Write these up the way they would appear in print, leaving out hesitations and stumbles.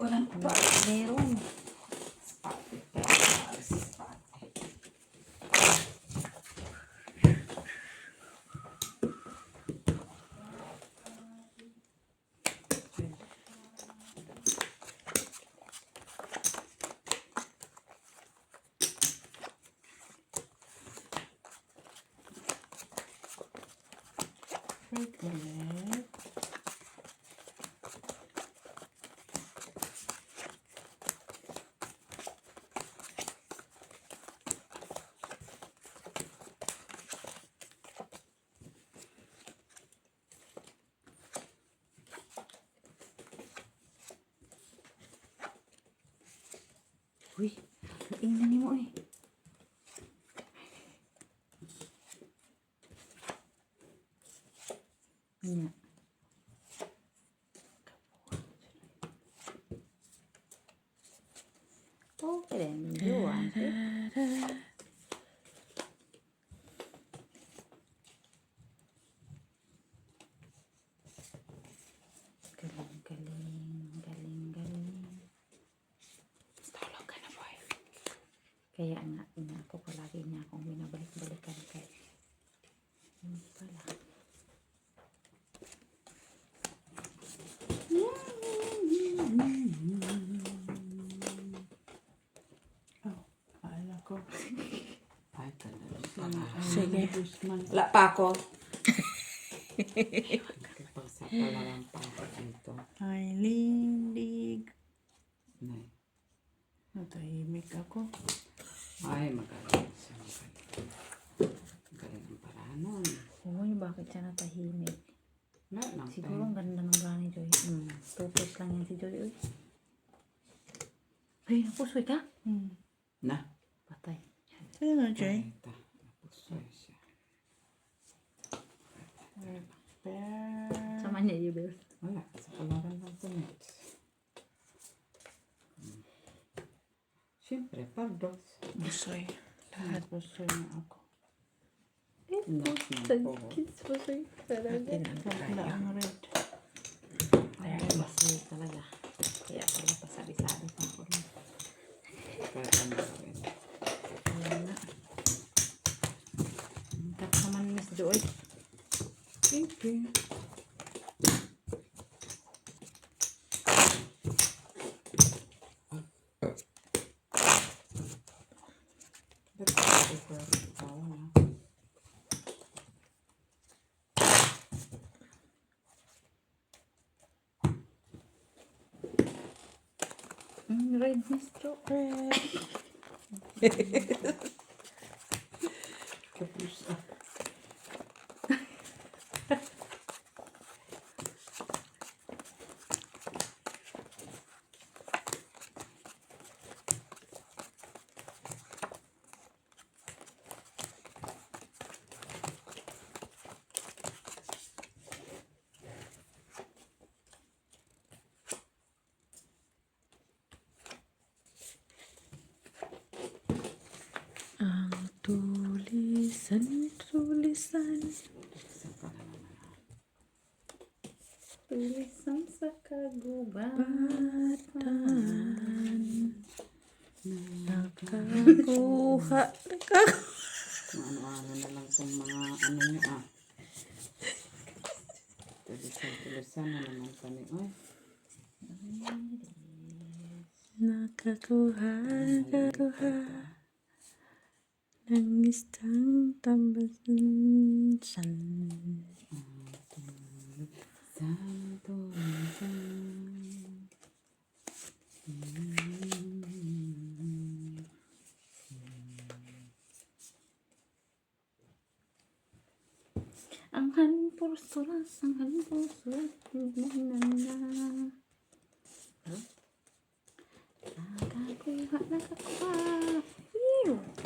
Walang pa. Meron. Wait a minute. Uy, kainan ni mo eh. Nya. Okay then, you want it? Galing. Tulog ka na, boy. Kaya nga, ako palagi niya akong binabalik-balikan kay. Pala. Oh, akala ko. Ay, talaga. Sige. Wala pa ako. Pagsapalaran pa ako dito. Ay, lindig. Nay. Natahimik ako. Ay, magaling siya. Magaling ang paranon. Uy, bakit siya natahimik? Wala lang. Siguro ang ganda ng gani, Joy. Tupos lang yan si Joy, uy. Ay, napusoy ka? Na. Patay. Sino na, Jay? Ito. Napusoy siya. Sama niya yung Bel. Wala. Sa palaran lang punit. Siyempre, pardos. Busoy. Lahat busoy na ako. Kids pusoy talaga. Wala ang red. Ay, pusoy talaga. Kaya pala pasabi-sabi pa ako rin. Kaya ano gawin? Kaya nga. Kat naman, Miss Joy. Thank you. Red, Miss Joy. Kapus. Ang tulisan. Tulisan sa kagubatan. Nakakuha. Kung ano-ano na lang itong mga ano niya Tulisan na naman kami. Ay. Nakakuha. Ng isang tambasan. Santo. Ang halong pursuras, ang halong pursuras, nakakuha.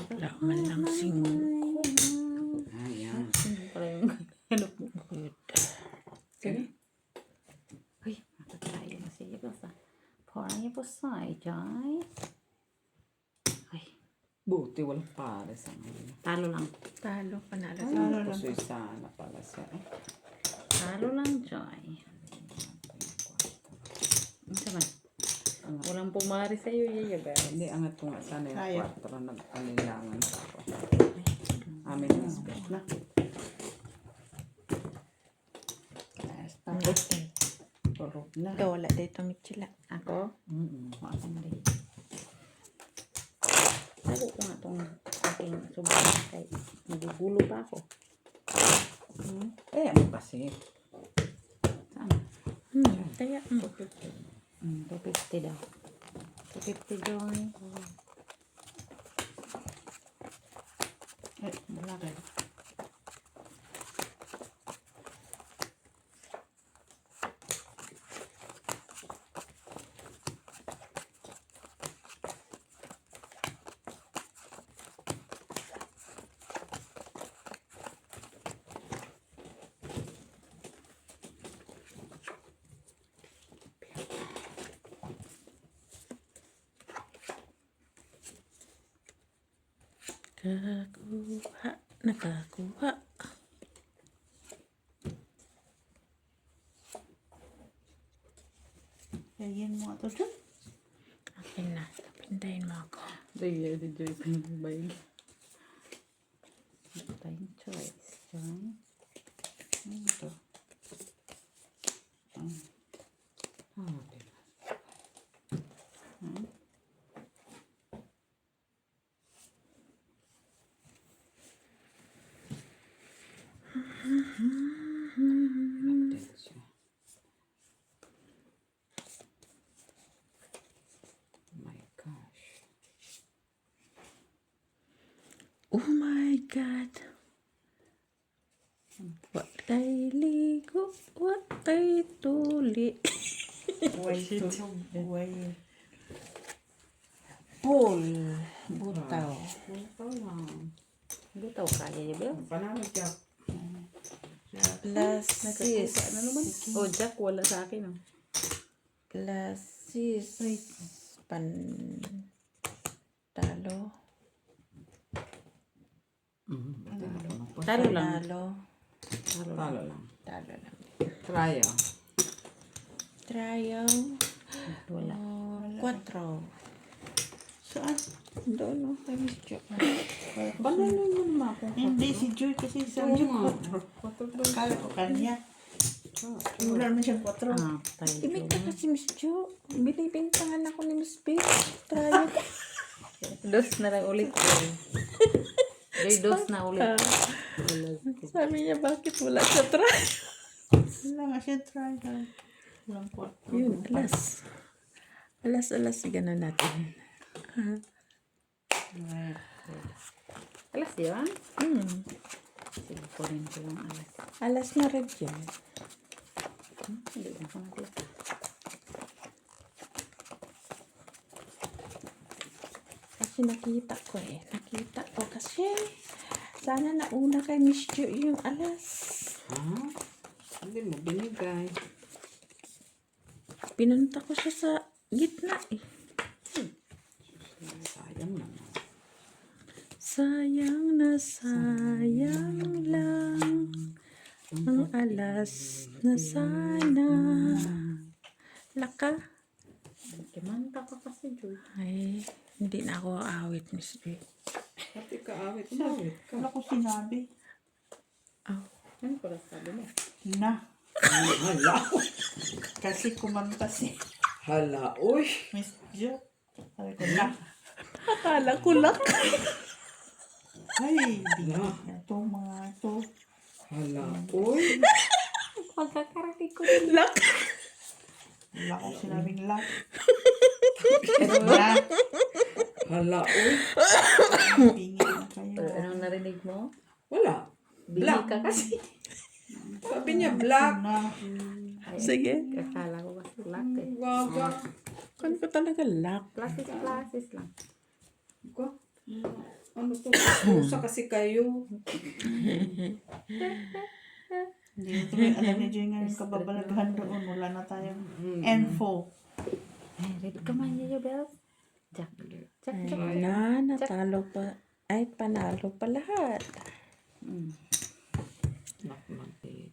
Wala man lang singko. Ayan. Sino pala yung hanap mo? Sige. Uy, matatay na siya ba sa parang yung pusay, Jai. Ay, Buti walang pares ang ano. talo lang. Talo, panalo. Ay, Talo lang. pusoy sana pala siya. Talo lang, Joy. Ano ba? Ang pumari sa'yo, Yaya Bel. Hindi, angat ko nga sana yung Ayaw. 4. Nag-alilangan pa ako. Amin na space na. Basta. Turog na. Ikaw wala dito Michila. Ako? Ako na rin. Tago ko nga itong aking sobrang kay nagugulo pa ako. Eh, ano kasi? Saan? Kaya 250 daw. 250 Joy. Eh, wala kayo. nakakuha. Nakakuha. Lagyan mo ito dyan. Okay na. Pintayin mo ako. Dahil di Joy ko yung mobile. Ito tayong choice. Joy. Ano ito? Okay. Update siya. Oh my gosh. Oh my God. What kay ligo, what kay tuli. Way tulog. Way. Pool. Butaw. Butaw lang. Butaw ka, Yaya Bel. Panalo siya. Glasses. Ano naman? Oh, Jack, wala sa akin. Oh. Glasses. Pantalo. Talo lang. Panalo. Talo lang. Talo lang. Tryo. Trio. Wala. 4. Saan? Doon, no? Kay Miss Jo. Banalo mo naman ako. Hindi, si Joy kasi sa Oo Joy nga. 4. Kala ko kanya. Wala naman siyang 4. Ah, tayo. Imita ka si Miss Jo. Binibintangan ako ni Miss B. Trio. Dos na lang ulit. Joy. Joy, dos na ulit. Sabi niya, bakit wala sa try? Wala nga siya try. Walang 4. Yun, alas. Alas, gano'n natin. Alas yun? Sige po rin ko yung alas. Alas na red yun. Hindi na ko nakita. Kasi nakita ko kasi sana nauna kay Miss Jo yung alas. Ha? Hindi mo binigay. Pinunta ko siya sa gitna eh. Sayang naman. Sayang lang ang alas na sana. Laka. Kimanta ka kasi, Joy. Ay, hindi na ako awit, Miss B. Pati kaawit. Sawit ka. Wala ko sinabi. Ano ko lang sabi mo? Na. Hala. Kasi kumanta si Hala. Uy. Miss Jo. Sabi ko na. Akala ko lak. Ay, bigyan na to mga to. Hala. Uy. Pagkakarating ko din. Lak. Wala ko sinabing lang. Pero, Na. Hala. Uy. Bingi na kayo. anong narinig mo? Wala. Bili Black. ka kasi. Sabi niya black. Na. Ay, Sige. akala ko kasi lock eh. Gaga. Kan ko talaga lak. Plasis lang. Ko. Ano to? Pusa kasi kayo. Hindi na tuloy alam ni Joy ngayon kababalaghan doon. Wala na tayong info. Ay, ready ka man, Yaya Bel? Jack. Jack. Na, natalo pa. Ay, panalo pa lahat. Nakmantik.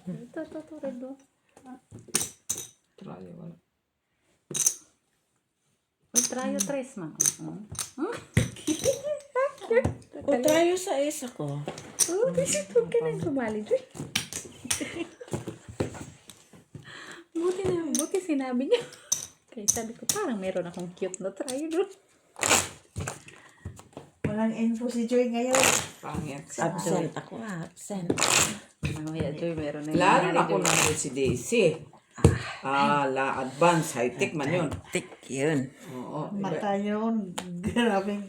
Ito, red do. Try. Wala. Trayo tres man. O tayo sa isa ko. Oh, kasi ito ka na sumali, Joy. Buti sinabi niya. Kaya sabi ko, parang meron akong cute na trayo doon. Walang info si Joy ngayon. Pangit. Absent ako, absent. Mamaya, Joy, meron na Lalo na nangyari, kung Joy. nandun si Daisy. La advance, high-tech man yun. Tik yun. Oo, Mata yun. Grabing.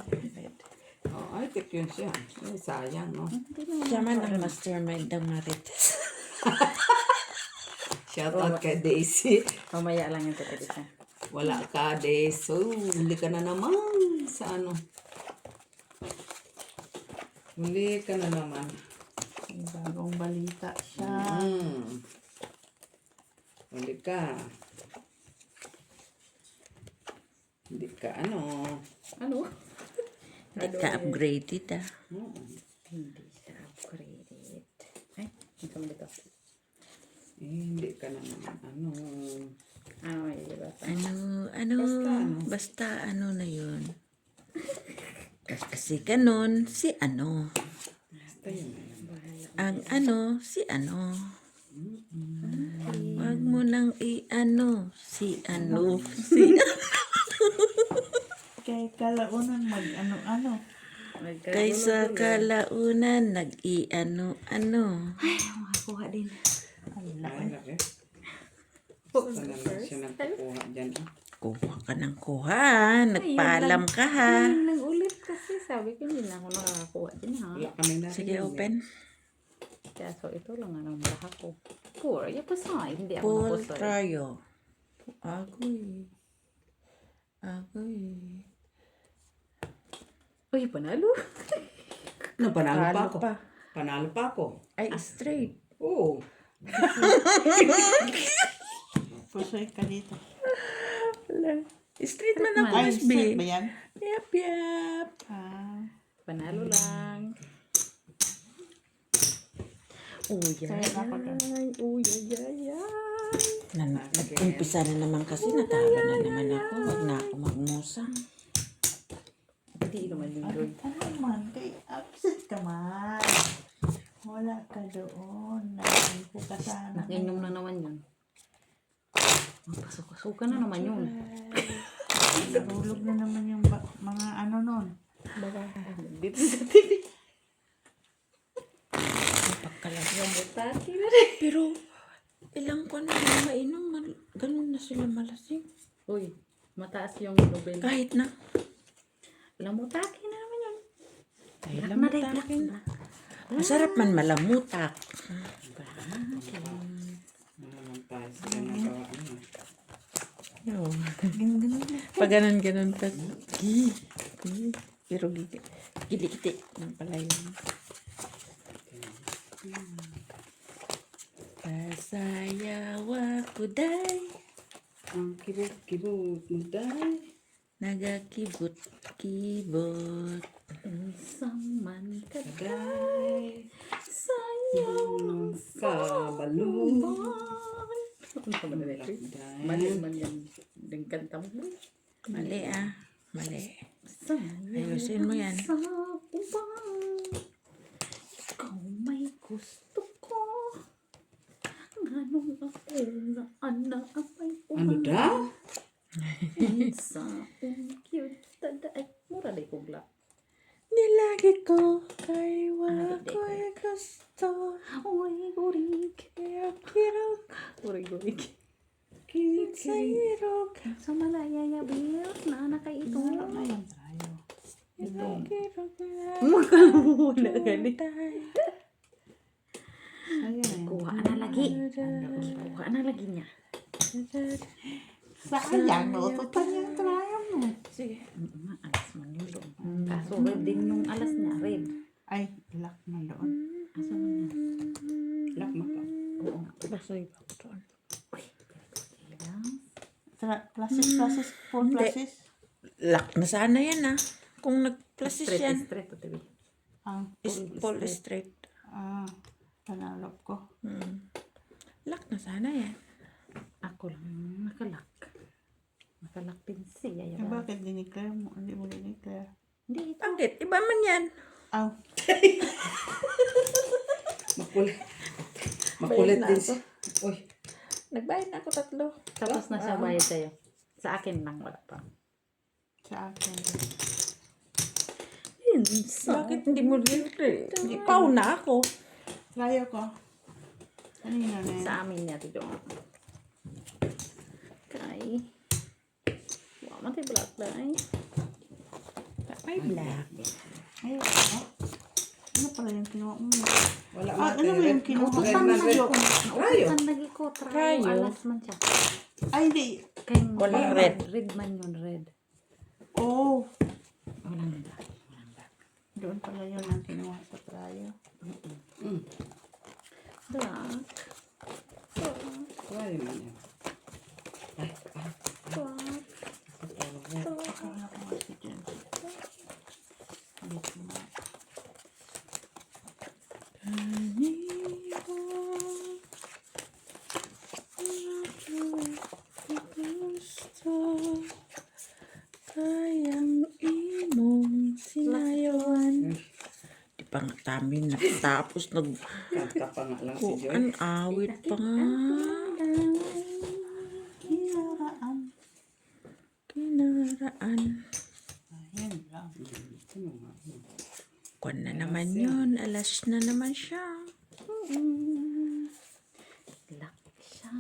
high-tech yun siya. Eh, sayang, no? Siya man ang mastermind ng Marites. Shout out kay Daisy. Mamaya lang yung totoo siya. Wala ka, Daisy. Oh, huli ka na naman sa ano. Huli ka na naman. May bagong balita siya. Huli ka. Hindi ka ano. Ano? Hindi ka upgraded ah. Hindi siya upgraded. Ay, ito mo dito. Hindi ka na naman ano. Ano may iba pa? Basta ano na yun. Kasi ganon, si ano. Basta yun na yun. Ang ano, si ano. Wag mo nang i-ano, si ano. Si Kay kalaunan mag-ano-ano. Kaysa kalaunan, nag-i-ano-ano. Ay, makakuha din. Ay, laki. Saan naman siya nagkukuha dyan? Kuha ka ng kuha. Nagpaalam ka ha. Ayun lang ulit kasi sabi ko hindi na ako nakakakuha din ha. Wala kami na. Sige, open. Kaya so ito lang ang baha ko. Poor, yung pasay. Hindi ako Full naposay. tryo. Agoy. Agoy. Uy, panalo. No, panalo pa Talo ako. pa. Panalo pa ako. Ay, straight. Oo. Pusoy ka dito. Wala. Straight man ako, Ay, Miss straight B. ba yan? Yap, yap. Panalo lang. Uy, Sa'yo na ako doon. Uy, ay. Nag-umpisa na naman kasi natalo na naman ako. Huwag na ako magmusa. Hindi naman yung Joy. Ano naman? Kay absent ka man. Wala ka doon. Naipo ka sana. Nakinom na naman yun. Magpasok-pasukan na naman yun. Nahulog na naman yung mga ano nun. Dito sa TV. Pagkalagyan. Butati na rin. Pero, ilang ko na mainom. Ganun na sila malasing. Uy, mataas yung Nobel. Kahit na. Lamutaki na naman yun. Ay, Black na rin, lamutakin. black. Masarap man malamutak. Ano naman tayo sa ginagawa. Ano? Yo. Ganun na. Pag ganun pa. Pero gili-gili ng palay lang. Pasayaw ako day. Ang kibot-kibot mo dahil. Nagakibot-kibot. Isang man kaday. Dahil. Sayang Kabalo. Ano ka man na rin? Dahil. Mali man yan. Yung kanta mo. Mali ah. Mali. Sayang Ayusin mo yan. sa ubang. Ikaw may gusto ko. Anong ako na anak ay Ano daw? Sa cute taday. Mura day kugla. Nilagi ko kay wako'y gusto. Uy, gurig. Kaya kirog. Gurig. Sa hirog. Sa malaya ya bills na nakay ito. Ano na yan tayo? Kirog na. Wala gali. Ayan eh. Kuha na lagi. Kuha na lagi niya. Sayang, naututan yung trial mo. Sige. Alas man yun doon. Kaso red din yung alas niya. Red. Ay, lock na doon. Asa man yan? Lak mo ka. Oo nga. Basoy pa ko doon. Classes, full Hindi. classes. Lock na sana yan ah. Kung nag-plasis Straight, yan. straight. Ito, baby. Is full straight. Panalop ko. Lock na sana yan. Ako lang nakalak. kalakpin siya. Eh, Yaba. bakit diniclare mo? Hindi mo diniclare. Hindi ito. Bakit? Iba man yan. Aw. Makulit. Makulit Bayad na din ako. siya. Uy. Nagbayad na ako 3. Tapos na siya bayad sa'yo. Sa akin lang, wala pa. Sa akin. Bakit hindi mo delivery? Hindi pa na ako. Layo ko. Kanina na yan. Sa amin niya ito. Kay. Wow, mati black dahil. May black. Ayun ako. Ano pala yung kinuha mo? Wala Ah, ano ba yung kinuha? Red Utusan na na red. ko. Rayo. Utusan lagi ko. Trayo. Rayo. Alas man siya. Ay, hindi. Kay Walang red. Red man yun, red. Oh. Walang black. Walang black. Doon pala yun ang kinuha sa trayo. Mm. Black. Rayo man yan. Ay, Black. Akala ko nga si Jen. Hindi ko nga. Kayang imong sinayawan. Di pa nga tamin natapos kanta pa nga lang si Joy. nagkuan awit pa nga. Hinaraan. Kinaraan. Ayan lang. Ano nga? Kuan na naman yun. Alas na naman siya. Black siya.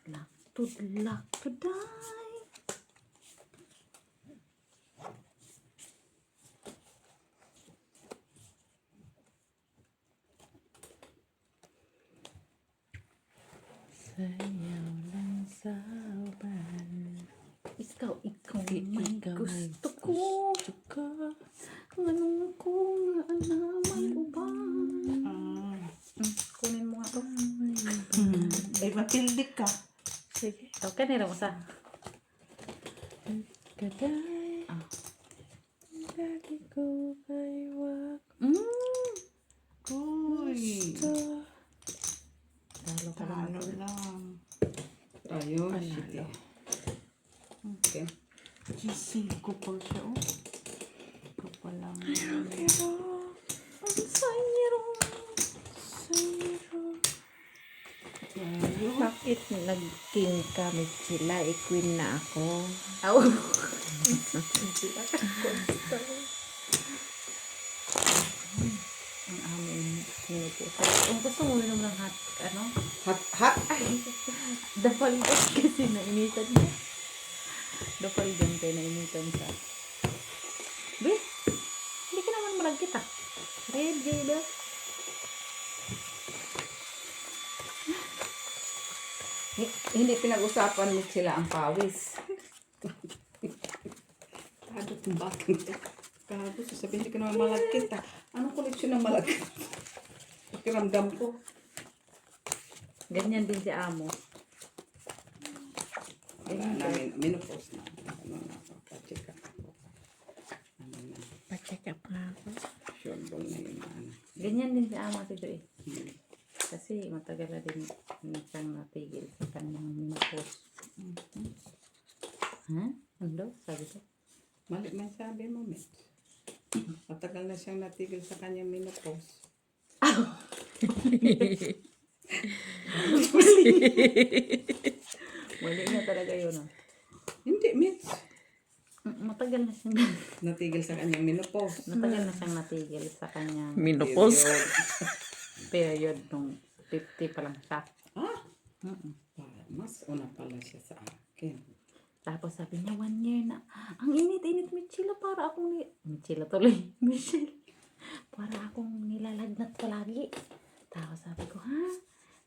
Black to die. Sayaw lang sa uban. Ikaw Di may ikaw may gusto ko. gusto ka. Anong ko nga naman uban. Ah. Kunin mo nga to. Eh, matildik ka. Sige. Okay, nila mo sa. Kaday. Ah. Lagi ko kay wag Uy. gusto. Talo ka lang. Talo lang. Rayo. Shit. Okay. Gising ko po siya. Oh. Ito pa lang. Pero Ang sayro. Layo. bakit nag-king kami sila? Queen na ako. Aw. Ang amin. Minupusan. Kung gusto mo minom ng hot, ano? Hot, hot. Dapalgas kasi nainitan niya. Dapalgan kayo nainitan siya. Be, hindi ka naman malagkit ah. Red, Jada. Hindi pinag-usapan mo sila ang pawis. Kado kung bakit. Kado, sasabihin hindi ka naman malagkit ah. Anong koleksyon ng malagkit? Pakiramdam ko. Ganyan din si Amo. Wala namin, minupos na. Ano na ako, pa-check up ako. Ano na, Pa-check up nga ako. sure ball na yun. Ano. Ganyan din si Amo si Joy. Kasi matagal na din siyang natigil sa kanyang menopause. Ha? Ano? Sabi ko. Mali man sabi mo, Mitch. Matagal na siyang natigil sa kanyang menopause. Mali na talaga yun. Oh. Hindi, Mitch. Matagal na siyang Natigil sa kanyang menopause. natigil sa kanyang Menopause. period nung 50 pa lang siya. Ah, Mm-mm. mas una pala siya sa akin. Tapos sabi niya 1 year na. Ang init-init, Michela, para akong Michela tuloy. Michelle. Para akong nilalagnat palagi. Tapos sabi ko, ha?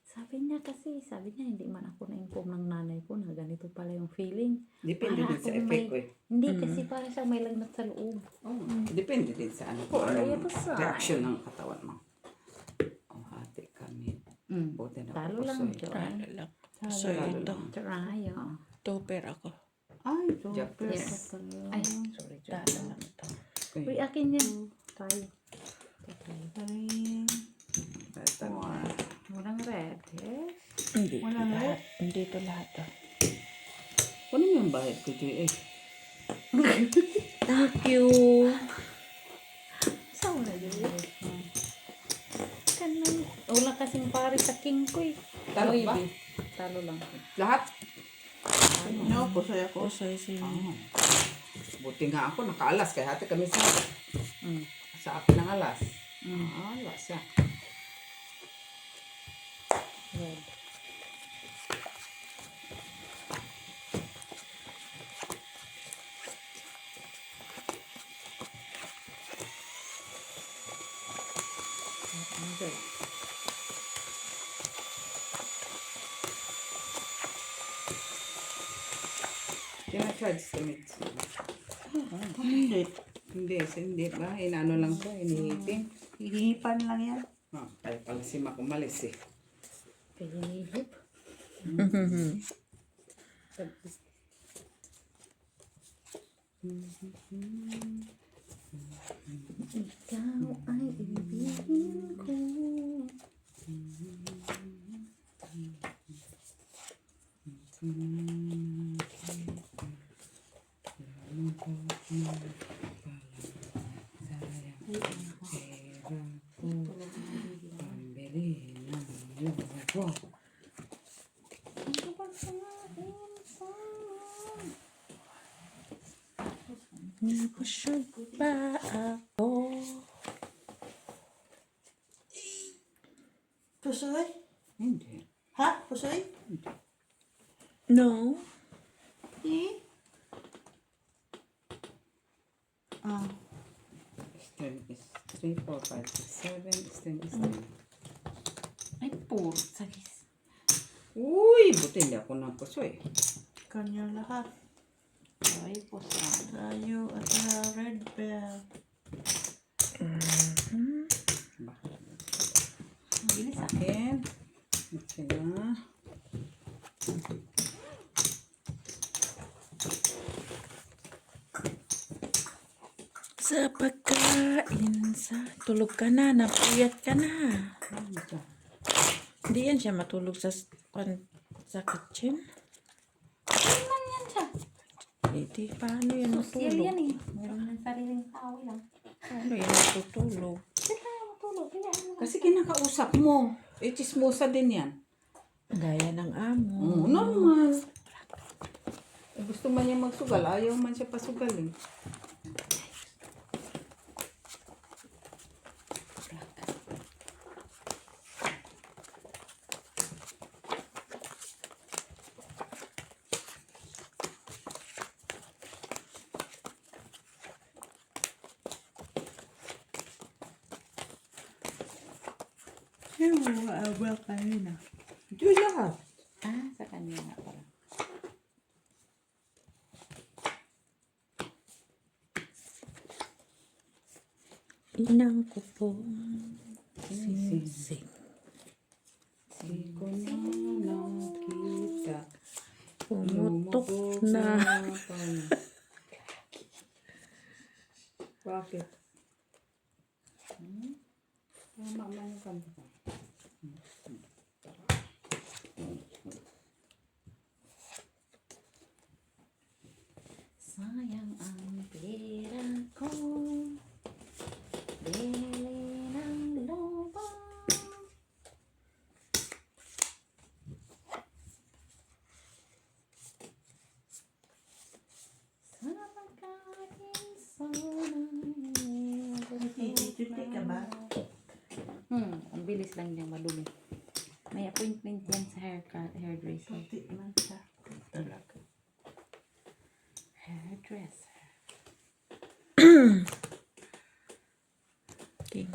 Sabi niya hindi man ako na-inform ng nanay ko na ganito pala yung feeling. Depende Para din sa akong effect ko eh. Hindi, kasi para siyang may lagnat sa loob. Oh, depende din sa ano Oh, kung ay, anong basta. reaction ng katawan mo. Oh, hati kami. Mm. Buti na Talo ako lang, sa'yo. Jo. Lalak. So, Talo ito. lang. Try, oh. Topper ako. Ay, Jack, super yes. ka pala. Ay, sorry, Jo. Talo lang ito. Uy, akin yan. Try. Three, Basta, four. Walang red, eh? Hindi ito Walang lahat. Hindi ito lahat. Oh. Ano yung bayad ko dito eh? Thank you. Saan na yun? Kanang, wala kasing pare sa king ko eh. Talo Oy, ba? be. Talo lang. Lahat? No, pusoy ako. Pusoy si Ah. Buti nga ako, nakaalas. Kaya hati kami Mm. sa akin ng alas. Mm. Alas siya. Red. Okay. Tina-charge the meat. Hindi. Hindi ba? Inaano lang ba? Inihipin. Hinihipan lang yan. Ah, tayo pala si Mac umalis eh. Pinihip. Ikaw ay ibigin ko. Pambili ng lobo. Nabusog ba ako? Pusoy? Hindi. Ha? Pusoy? No. Eh? Ah. String is 3, 4, 5, 6, 7. String is 9. Ay, puro sagis. Uy, buti hindi ako napusoy. Kanya lahat. Ay, pusa. Tayo at red bell. Ba? Ang bilis ah. Akin. Okay na. Sa pagkain sa... Tulog ka na, napuyat ka na. Ano siya? Hindi yan siya matulog sa kitchen. Ano yan siya? Hindi, paano yan Social matulog? yan eh. Meron ng sariling tao lang. Paano yan matutulog? Sila matulog. Kaya ano nga. Kasi kinakausap mo. Chismosa din yan. Gaya ng amo. Oo, normal. Eh, gusto man niya magsugal, ayaw man siya pasugalin. Well, kayo na. Ito lahat. Ah, sa kanya nga pala. Inang ko po. Sinising. Di ko na nakita. Pumutok na. Bakit? Tama man yung kanta ko. Sayang ang pera ko. Bili ng loba. Sa pagkain Titi ka ba? Ang bilis lang niya madumi. May appointment yan sa hairdresser. Titi man siya. Talaga. Hairdresser. King.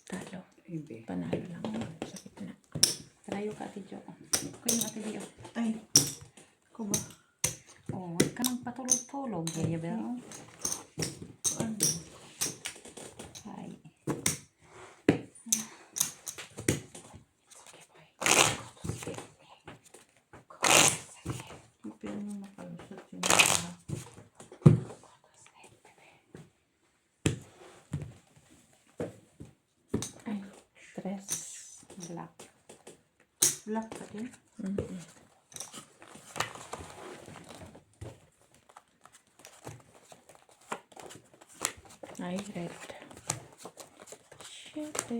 Talo. Ibe. Panalo lang. Sakit na. Tarayo ka, Ate Jo. Kuya yung Ate Dio. Ay. Ko ba? Oh, huwag ka nang patulog-tulog. Gaya ba? Ano? Ay. Pero mo nakalusot yun. Ha? Ay, stress. Black. Black ka din? Ay, red. Siyete.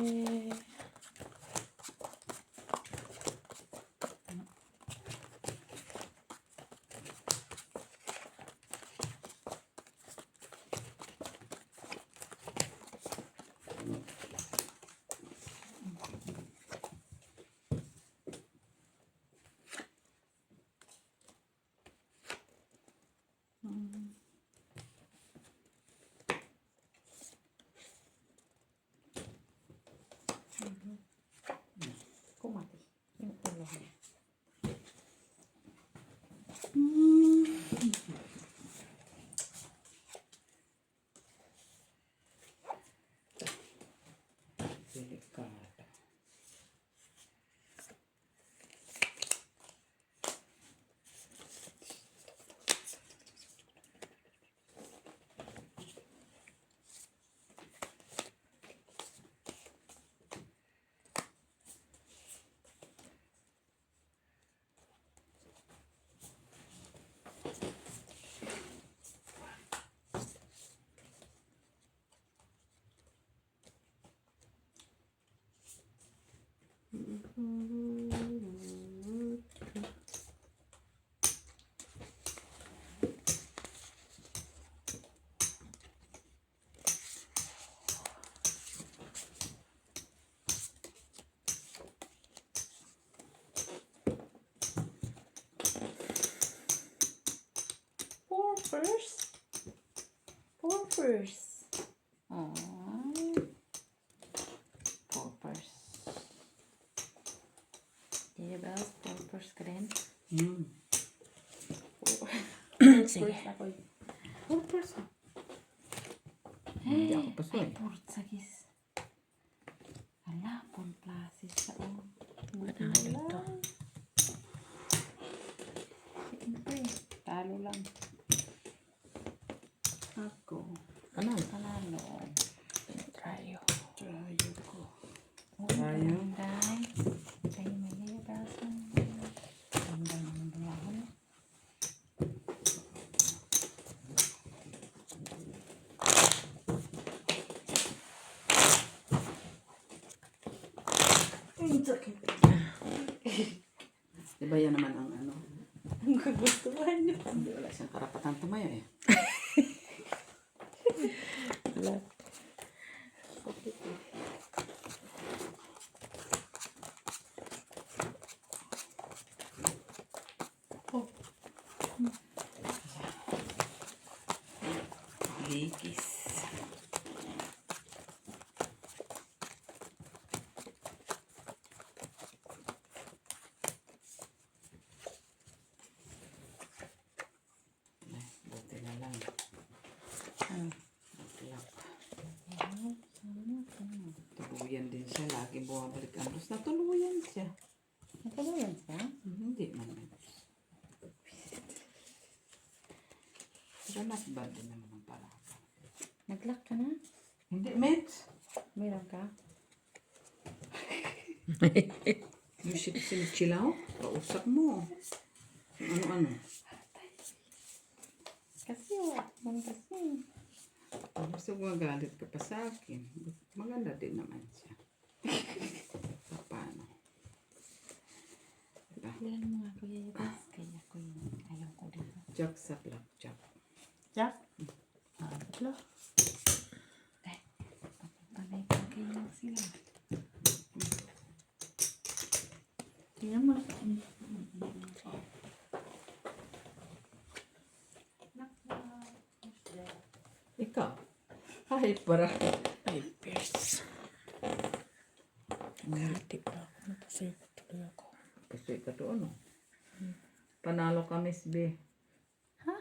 Kumati. Yung ulo. Delikado. Poppers. Oh. Poppers. Jebels, poppers ka rin. Sige. Poppers. Hindi ako paso Ay, eh. Portuguese. Ala, Ponplasis sa o. Panalo ito. Siyempre, talo lang. Ako. Ano? Panalo. Rayo. Trayo ko. Tayo. Tayo may liyabasan. Ganda ng buwan. Diba yan naman ang ano? Ang kagustuhan niyo. Hindi wala siyang karapatan tumayo eh. Wala. Likis. Ay, buti na lang. Naglak. Tuluyan din siya. Lagi bumabalik ang bus. Natuluyan siya. Natuluyan siya? Hindi man. Pero not bad din naman ang parang. Nag-lock ka na? Hindi, Mets. Meron ka? Yung sinichilaw, kausap mo. Ano-ano. Kasi wala. Mong kasi. Basta gumagalit ka pa sa akin. Maganda din naman siya. Paano? Diba? Ilan mo nga kuya Yabas? Kaya ko yun. Ayaw ko dito. Jack sa blackjack. Jack? Tatlo. Eh, panay pa kayo sila. Tingnan mo. Ikaw? Ay, para. Ay, Pierce. Hati pa ako. Napasay ko tuloy ako. Kasi ka doon, no? Panalo ka, Miss B. Ha?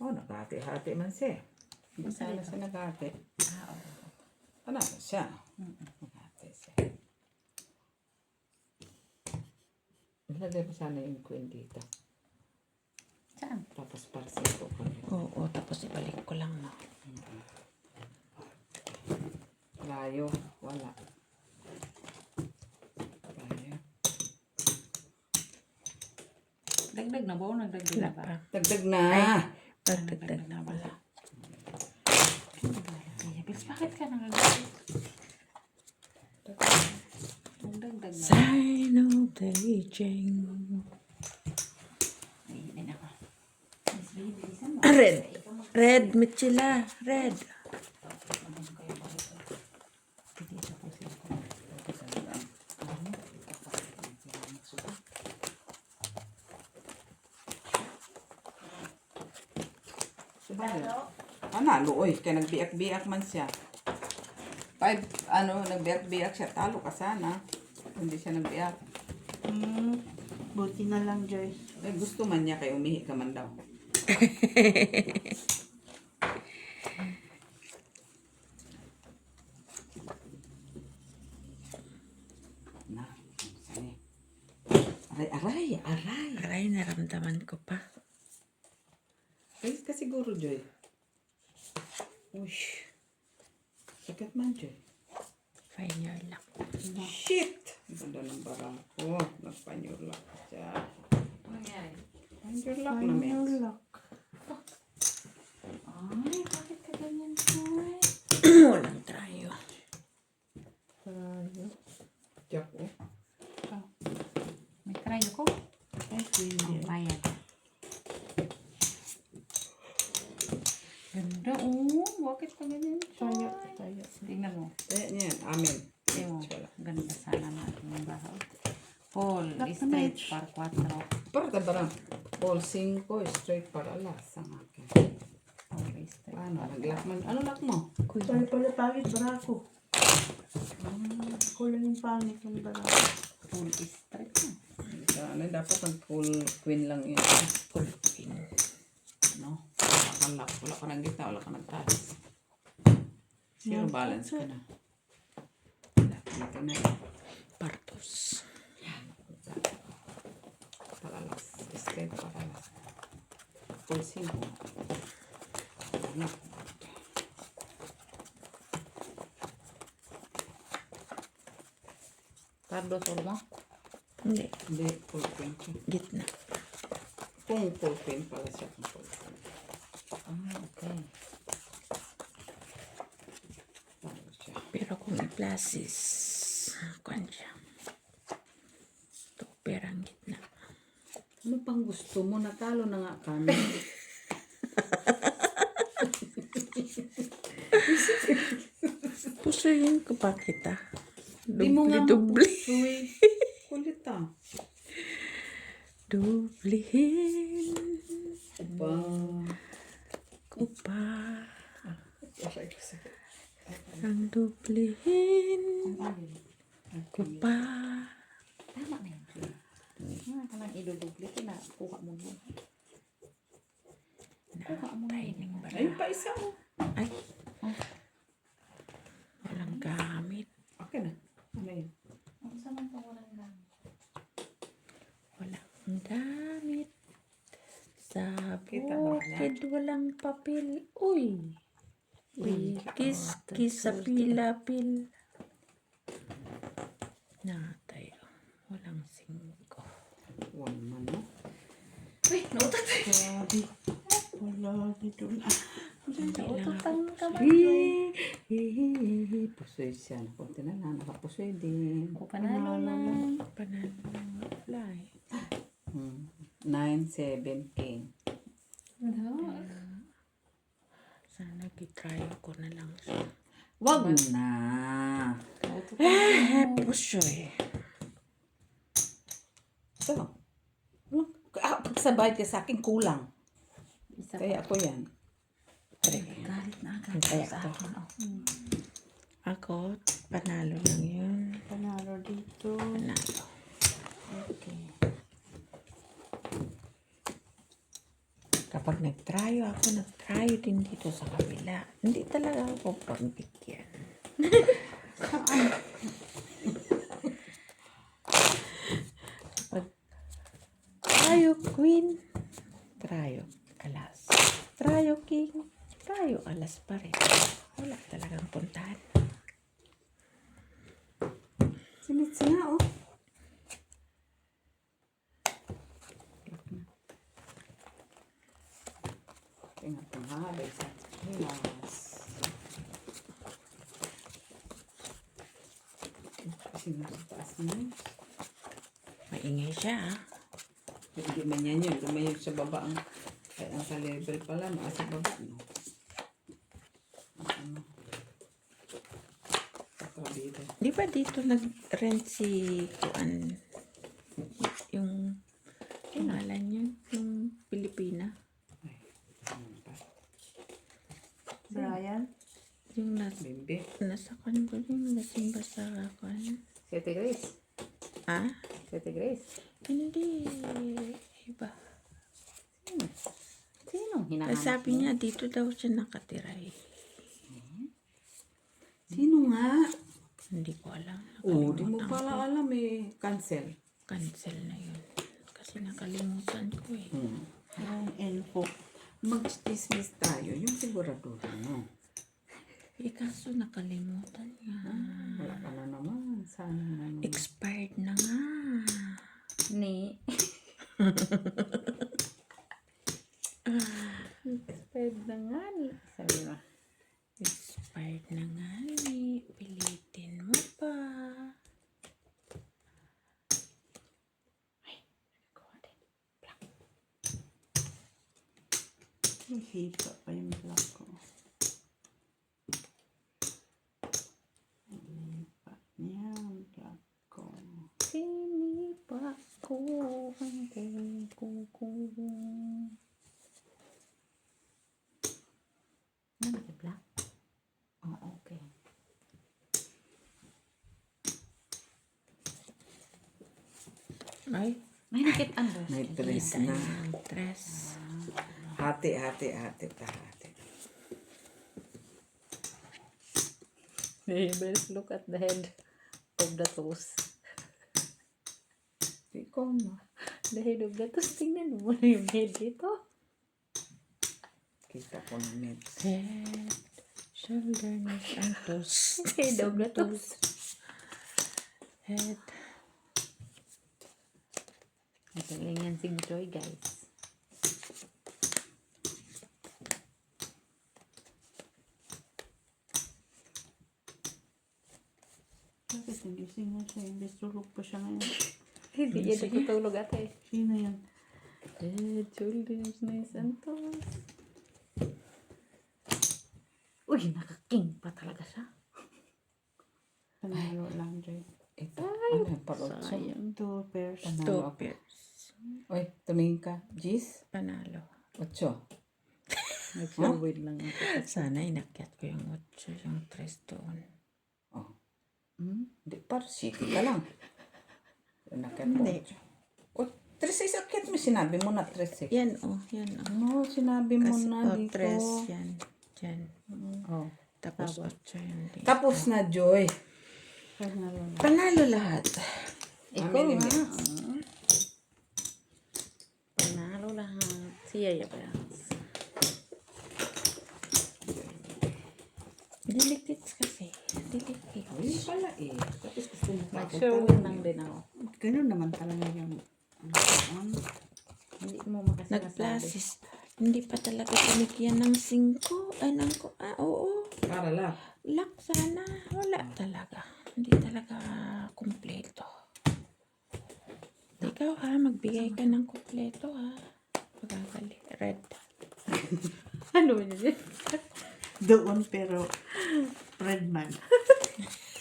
Oh, naghati-hati man siya. Hindi sana siya naghati. Panalo siya. Naghati siya. Ilagay mo sana yung queen dito. Saan? Tapos para sa ito ko. Oo, tapos ibalik ko lang na. Layo. Wala. Layo. Dagdag na ba o nagdagdag Wala na ba? pa. Dagdag na. Dagdag na wala. Bis, bakit ka nangagalit? Dagdag na. Sign of the aging. Ay, hindi na ako. Miss Baby, bilisan mo. Red. Red, Michila. Red. Nalo, oy. Kaya nagbiak-biak man siya. Nagbiak-biak siya. Talo ka sana. Hindi siya nagbiak. Buti na lang, Joyce. Eh, gusto man niya kay umihi ka man daw. Na, sani. Aray. Aray, naramdaman ko pa. Ayos ka siguro, Joy. Uy. Sakit man, Joy. Find your luck. Shit! Ang ganda ng barang ko. Nag-find your luck siya. Ano nangyari? Find your luck na, men. Ay, bakit ka ganyan, boy? Walang trayo. Jack, oh. May trayo ko. Ang bayad. Ganda, oh. Bakit ka ganyan, boy? Tingnan mo. Yan. Amen. Tingnan mo. Wala. Ganda sana natin yung bahaw. Paul, Lock the straight match. par 4. Parta barang. Paul 5, straight para alas. Ang akin. Paul, straight. Paano? Nag-lock man. Ano lock mo? Sorry pala, pangit bara ko. Kulang yung pangit yung bara ko. Paul, straight na. Dapat ang full queen lang yun. Full queen. No? Wala kang lock. Wala ka ng gitna. Wala ka ng taas. Zero balance ka na. Wala. Dito na yun. Purpose. Paralas. Straight paralas. Full 5. Ano? Cardo, solo mo? Hindi. Hindi. Full queen siya. Gitna. Kung full queen pala siya. Kung full queen. Okay. Paano siya? Pero kung i-plasis, kwan siya. Ito, perang gitna. Ano pang gusto mo? Natalo na nga kami. Pusuyin ko pa kita. Di mo nga Dubli. mapusoy. Kulit ah. Dublihin Ba? ko pa. Aray ko sa... Ang dublihin ko pa. Tama na yun. Ka lang idudubli. Kuha mo mo. Kuha mo na yun. Ayun pa isa oh. Ay. Walang gamit. Okay na. Ano yun? Ang sama pa walang gamit. Walang gamit. Sa Kita ba bukid walang papel. Uy. Uy, kiss sa pilapil. Natay. Walang 5. One man no? Uy, nautot. Grabe. Wala dito na. Nautot ang kamay. Pusoy siya. Kunti na lang. Nakapusoy din. O panalo na. Panalo ng fly. 9, 7, king. Sana kitry ko na lang siya. Wag na. Pusoy. So. Pagsabay ka sa akin kulang. Isa Kaya ako yan. galit na agad Kaya sa to. akin. Oh. Ako, panalo lang yun. Panalo dito. Panalo. Okay. Kapag nagtrayo ako, nagtrayo din dito sa kabila. Hindi talaga ako pagbigyan. Kapag trayo queen, trayo alas. Trayo king, trayo alas pa rin. Wala talagang puntahan. Sinitsi nga oh. Tingnan ko nga. Sa Pinas. Sino sa taas na? Maingay siya ah. Hindi man yan yun. Lumayo sa baba ang ay ang sa level pala. Sa baba, no? Ano? Kapabida. Di ba dito nag-rent si Kuan? Yung pangalan yun? Yung Pilipina? Ay, ano pa? Brian? Yung Bimbi. nasa kan ko yung nasimba sa kan. Si Ate Grace. Ah? Si Ate Grace. Hindi. Iba. Sino hinahanap Sabi mo? niya dito daw siya nakatira eh. Sino nga? Hindi ko alam. Oh, di mo Nakalimutan pala ko. alam eh. Cancel. Cancel na yun. Kasi nakalimutan ko eh. Yung info. Mag-dismiss tayo. Yung sigurado mo. Eh kaso nakalimutan niya. Wala ka na naman. Sana na naman. Expired na nga. Ni. Expired na nga ni. Sabi mo. Expired na nga ni. Pilitin mo pa. Mahika pa yung vlog ko. Mahika niya ang vlog ko. Sinipa ko ang kuko. Ano ba black? Oh, okay. Ay. May nakit ang May dress Kita na. yung dress. Hati, hati, hati. Hati. Let's look at the head of the toes. Ikaw na. The head of the toes. Tingnan mo na yung head dito. Kita ko na meds. Head, shoulder, neck, and toes. Head of the toes. Head. Magaling yan si Joy, guys. Bakit hindi singon siya? Imbes tulog pa siya ngayon. Hindi yan natutulog ate. Sino yan? Head, shoulders, knees, and toes. Uy, nakaking pa talaga siya. Panalo lang, Joy. Ito. Ano yung parotso? Sayang. 2 pairs. Panalo Two ako. pairs. Oy, tumingin ka. Gis? Panalo. 8. Nag-forward lang ako. Sana inakyat ko yung 8, yung 3 doon. Oh. Hindi, par city ka lang. Nakit mo. Hindi. O, 3 is akit mo. Sinabi mo na 3 eh. Yan oh, yan oh. No, sinabi mo Kasi, na oh, dito. 3 yan. Diyan. Oh. Tapos 8 yan dito. Tapos na, Joy. Panalo lang. Panalo lahat. Ikaw Family nga. mix. Panalo lahat. Siya ya ba? Delicates kasi. Delicates. Ayun pala eh. Tapos gusto mo pa ako Mag-showing lang din ako. Ganun naman talaga yung Hindi mo makasinasabi. Nag-plasis. Hindi pa talaga pinigyan ng 5. Ay, oo. Para lang. Lock sana. Wala talaga. Hindi talaga kumpleto. Ikaw ha, magbigay ka ng kumpleto ha. Pagagali. Red. Ano yun yun? doon pero red man.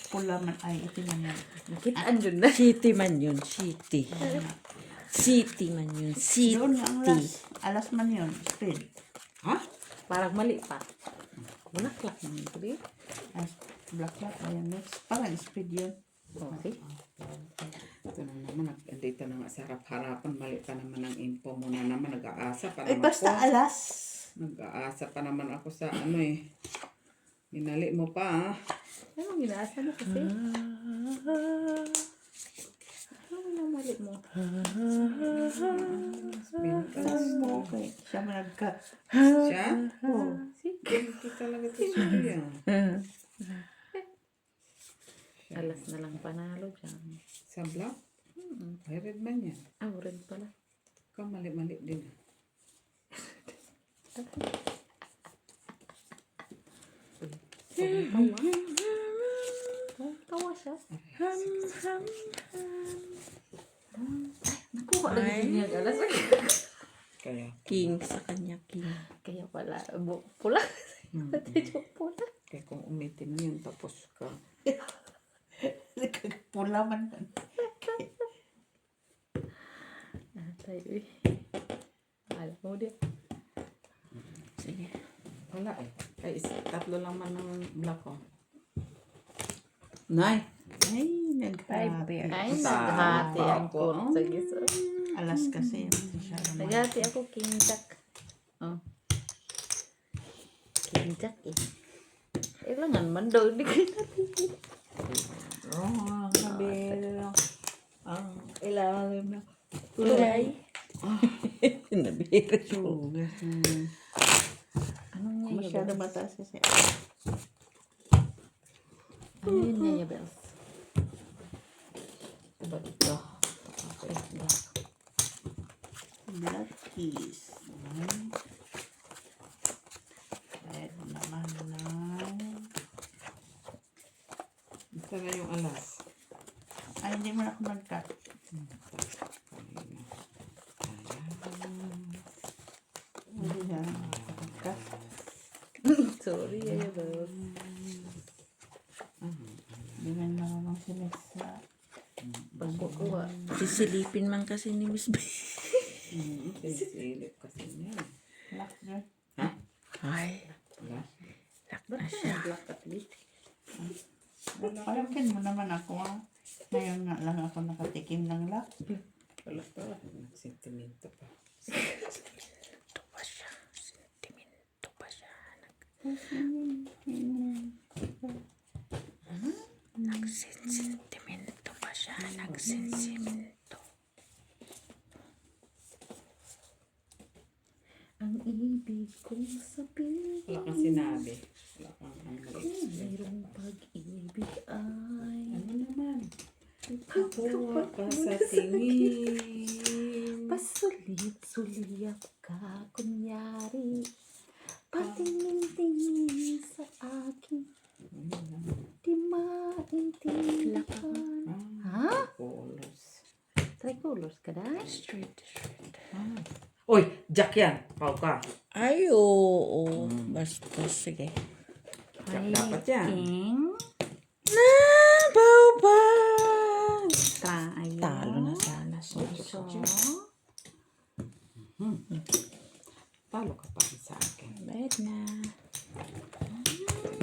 Pula man ay itim man yan. Nakitaan dun na. City man yun. City. City man yun. City. Doon nga ang last. Alas man yun. Speed. Ha? Parang mali pa. Bulaklak naman ito eh. Ay, black black. Ayan, next. Parang speed yun. Okay. Ito na naman. Dito na nga sa harap-harapan. Mali pa naman ang info mo na naman. Nag-aasa pa Ay, naman basta ako. alas. Nag-aasa pa naman ako sa ano eh. Minali mo pa ah. Anong ginaasa mo kasi? Ano yung mali mo? Bintas. Okay. Siya man nagka. Siya? Oh. Sige. Hindi talaga ito siya. Alas na lang panalo dyan. Sa black? Ay, red man yan. Ah, red pala. Ikaw mali-mali din. Tawa siya. Ham, ham. Nakuha lagi niya galas. Kaya. King sa kanya, king. Kaya pala, pula. Hmm. Medyo pula. Kaya kung umitim yun, tapos ka. Pula man. Atay, uy. Alam mo dia. Sige. Wala eh. Ay, tatlo lang man ng black ko. Nay! Ay, Five naghati. bear. Ay, Sa- naghati ang ako. kot. Sige, so. Alas kasi. Siya naman. Naghati ako King Jack. Oh. King Jack eh. Kailangan man daw. Hindi ko natin. Oh, nabilo. Ang ilalim na. Kulay. Nabira siya. Sugas. Anong niya Masyado bells? mataas kasi. Ano yun niya bells? Ba't ito? Okay, black. Black keys. Red naman na. Isa na yung alas. Ay, hindi mo na ako nag-cut. Hindi na nag-cut. Sorry, niya bells. Hindi na naman sila sa... Pagkukuha. Sisilipin man kasi ni Miss B. Silip kasi niya. Black girl. Ay, Wala. lock na siya. Black at least. Palakin mo naman ako ha. Ngayon nga lang ako nakatikim ng lock. Wala pa. Nagsentimento pa. Sentimento pa siya. Sentimento pa siya. Nagsentimento pa siya. Nagsentimento. Ang ibig kong sabihin. Wala kang sinabi. Wala kang Kung mayroong pag-ibig ay Ano naman? Kapuha ka sa tingin. pasulit-suliyap ka kunyari patingin-tingin sa akin di maintindihan. Ha? Colors. Tricolors ka dahil? Straight, straight. Uy! Jack yan! Pau ka. Ay, oo. Basta, sige. Jack dapat yan. King. Na, baw. Tayo. Talo na sana siya. So, Talo ka pa rin sa akin. Bad na.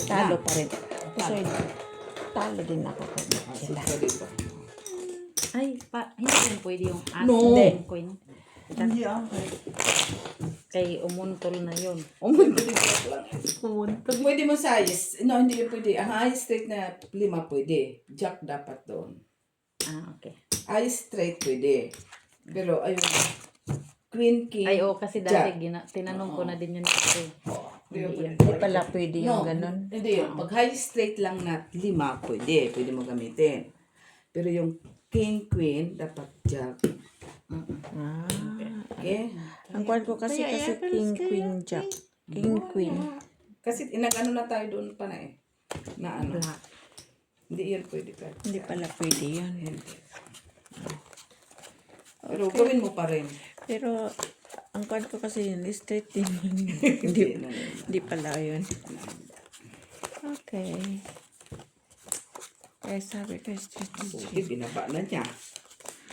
Talo pa rin. So, talo din ako kay Michela. Ito dito. ay, hindi rin pwede yung No. Then, queen. Hindi okay. Kay umuntol na yun. Pwede mo size. No, hindi yun pwede. Ang high straight na 5 pwede. Jack dapat doon. Ah, okay. High straight pwede. Pero ayun. Queen, king, Ay, kasi Jack. dati tinanong ko na din yun kasi. Hindi yun pwede. Hindi pala pwede yung No, ganun. Hindi yun. Pag high straight lang na 5, pwede. Pwede mo gamitin. Pero yung king, queen, dapat jack. Ah. Okay? Ang kwan ko kasi king, queen, jack. King, queen. Kasi nag-ano na tayo doon pa na eh. Na ano. Black. Hindi yun pwede pa. Hindi pala pwede yun. Hindi. Pero gawin mo pa rin. Pero, ang kwan ko kasi yun, straight din yun. Hindi hindi, na yun. hindi pala yun. Okay. Kaya sabi ko, straight. Buti, binaba na niya.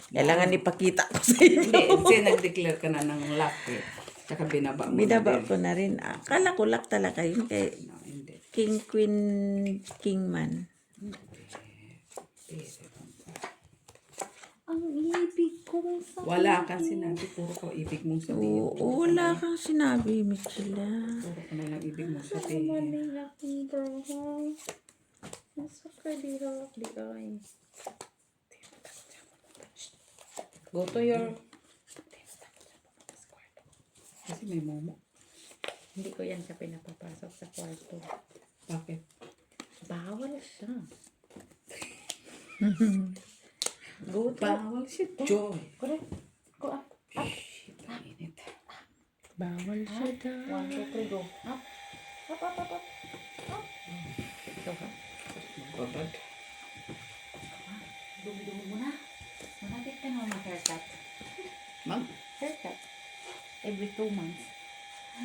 Kailangan ipakita ko sa inyo. Hindi, kasi nag-declare ka na ng lock eh. Tsaka binaba mo Binaba na din. ko na rin. Akala ko lock talaga yun kay No, hindi. king, queen, king man. Ang ibig kong sabihin. Wala kang sinabi. Puro ka ibig mong sabihin. Oo, wala kang sinabi, Michela. Puro ka na lang ibig mong sabihin. akong bahay. Nasa kadira di ay. Go to your... Kasi may momo. Hindi ko yan siya pinapapasok sa kwarto. Bakit? Bawal siya. Go to... Bawal siya. Joy. Correct. Go up. Shit, ang init. Bawal siya daw. 1, 2, 3, go. Up. Up, up, up, up. Up. Go, ha? Babad. Dumi-dumi mo na. Malapit ka na mag-haircut. Haircut. Every 2 months.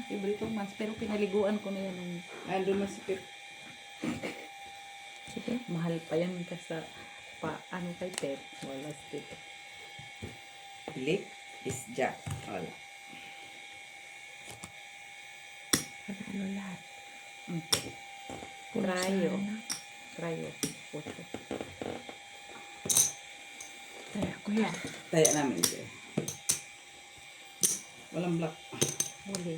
Every 2 months. Pero pinaliguan ko na yan ng Andun masipit. sige, mahal pa yan kasi ano kay Pep. Wala stick. Lip is jack. Wala. Ano lahat? Cryo. Cryo. Puto. Kaya ko yan. Taya namin ito eh. Walang black. Huli.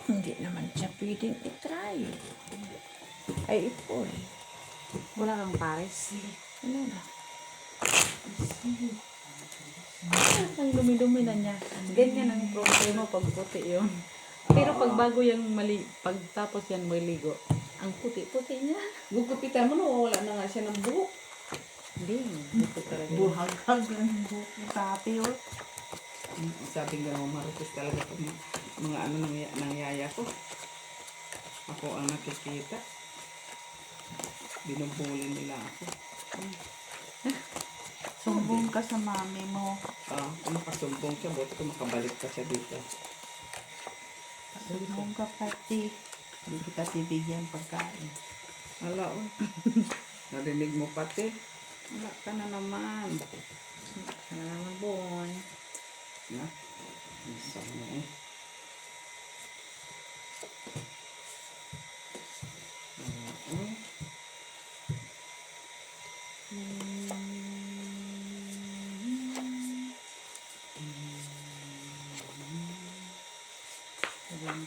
Hindi naman siya pwedeng itry. Ay, ipon. Wala kang pares. Ano na? Ang dumi-dumi na niya. Ganyan ang problema pag puti yun. Pero pag bago yung pag tapos yan maligo, ang puti-puti niya. Gugupitan mo no, wala na nga siya ng buhok. Hindi, puti talaga. yun. Buhag-hag ng buhok ng kape, oh. Sabi nga mo, marites talaga itong mga ano ng yaya ko. Ako ang nakikita. Binubuli nila ako. Sumbong ka sa mami mo. Kung makasumbong siya, buti kung makabalik pa siya dito. Sumbong ka pati. Hindi kita bibigyan pagkain. Wala, oh. Narinig mo pati. Wala ka na naman. Ano naman bon. Na? Isa mo eh. Wala, oh.